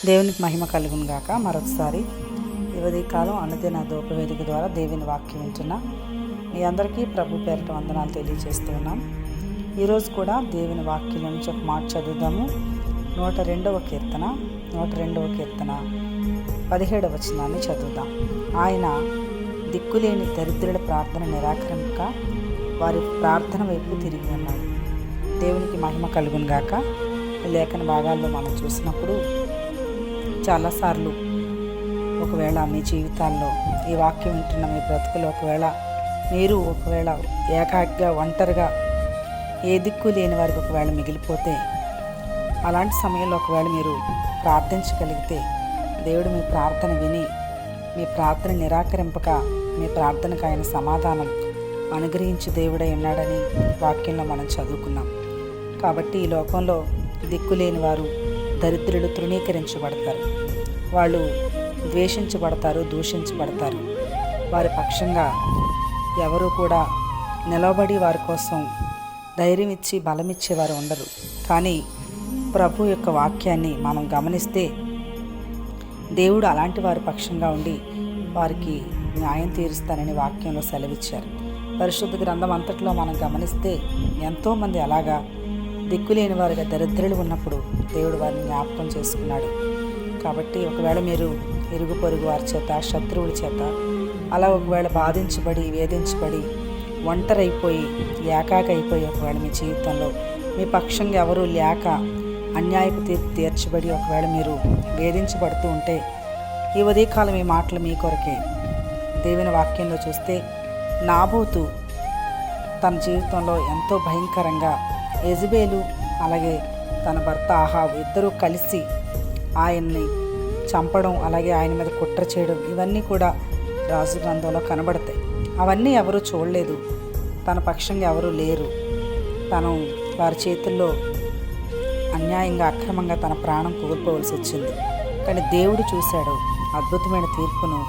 దేవునికి మహిమ కలుగును గాక. మరొకసారి ఈ కాలం అనుదిన ధూపవేదిక ద్వారా దేవుని వాక్యం వింటున్న మీ అందరికీ ప్రభు పేరిట వందనాలు తెలియజేస్తూ ఉన్నాం. ఈరోజు కూడా దేవుని వాక్యం నుంచి ఒక మాట చదువుదాము. 102వ కీర్తన 17వ వచనాన్ని చదువుదాం. ఆయన దిక్కులేని దరిద్రుల ప్రార్థన నిరాకరింపక వారి ప్రార్థన వైపు తిరిగి ఉన్నాడు. దేవునికి మహిమ కలుగును గాక. ఈ లేఖన భాగాల్లో మనం చూసినప్పుడు చాలాసార్లు ఒకవేళ మీ జీవితాల్లో ఈ వాక్యం వింటున్న మీ బ్రతుకులు ఒకవేళ ఏకాగ్గా ఒంటరిగా ఏ దిక్కు లేని వారికి ఒకవేళ మిగిలిపోతే, అలాంటి సమయంలో ఒకవేళ మీరు ప్రార్థించగలిగితే దేవుడు మీ ప్రార్థన విని మీ ప్రార్థన నిరాకరింపక మీ ప్రార్థనకు ఆయన సమాధానం అనుగ్రహించి దేవుడై ఉన్నాడని వాక్యంలో మనం చదువుకున్నాం. కాబట్టి ఈ లోకంలో దిక్కులేని వారు దరిద్రులు తృణీకరించబడతారు, వాళ్ళు ద్వేషించబడతారు, దూషించబడతారు. వారి పక్షంగా ఎవరు కూడా నిలబడి వారి కోసం ధైర్యం ఇచ్చి బలమిచ్చేవారు ఉండరు. కానీ ప్రభు యొక్క వాక్యాన్ని మనం గమనిస్తే దేవుడు అలాంటి వారి పక్షంగా ఉండి వారికి న్యాయం తీరుస్తానని వాక్యంలో సెలవిచ్చారు. పరిశుద్ధ గ్రంథం అంతట్లో మనం గమనిస్తే ఎంతోమంది అలాగా దిక్కులేని వారిగా దరిద్రులు ఉన్నప్పుడు దేవుడు వారిని జ్ఞాపకం చేసుకున్నాడు. కాబట్టి ఒకవేళ మీరు ఇరుగు పొరుగు వారి చేత, శత్రువుల చేత అలా ఒకవేళ బాధించబడి వేధించబడి ఒంటరైపోయి ఏకాకైపోయి ఒకవేళ మీ జీవితంలో మీ పక్షంగా ఎవరూ లేక అన్యాయపు తీర్పు తీర్చబడి ఒకవేళ మీరు వేధించబడుతూ ఉంటే ఈ ఉదయకాలం ఈ మాటలు మీ కొరకే. దేవుని వాక్యంలో చూస్తే నాబోతు తన జీవితంలో ఎంతో భయంకరంగా యెజబెలు అలాగే తన భర్త అహాబు ఇద్దరూ కలిసి ఆయన్ని చంపడం, అలాగే ఆయన మీద కుట్ర చేయడం, ఇవన్నీ కూడా రాజు గ్రంథంలో కనబడతాయి. అవన్నీ ఎవరూ చూడలేదు, తన పక్షంగా ఎవరూ లేరు. తను వారి చేతుల్లో అన్యాయంగా అక్రమంగా తన ప్రాణం కోల్పోవలసి వచ్చింది. కానీ దేవుడు చూశాడు, అద్భుతమైన తీర్పును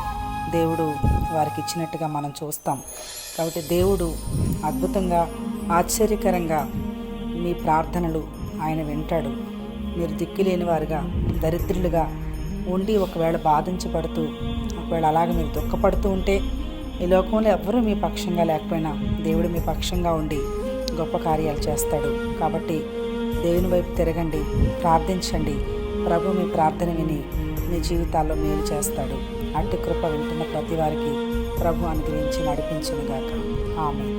దేవుడు వారికి ఇచ్చినట్టుగా మనం చూస్తాం. కాబట్టి దేవుడు అద్భుతంగా ఆశ్చర్యకరంగా మీ ప్రార్థనలు ఆయన వింటాడు. మీరు దిక్కులేని వారుగా దరిద్రులుగా ఉండి ఒకవేళ బాధించబడుతూ ఒకవేళ అలాగే మీరు దుఃఖపడుతూ ఉంటే ఈ లోకంలో ఎవ్వరూ మీ పక్షంగా లేకపోయినా దేవుడు మీ పక్షంగా ఉండి గొప్ప కార్యాలు చేస్తాడు. కాబట్టి దేవుని వైపు తిరగండి, ప్రార్థించండి. ప్రభు మీ ప్రార్థన విని మీ జీవితాల్లో మేలు చేస్తాడు. అట్టి కృప వింటున్న ప్రతి వారికి ప్రభు అనుగ్రహించి నడిపించునుగాక. ఆమేన్.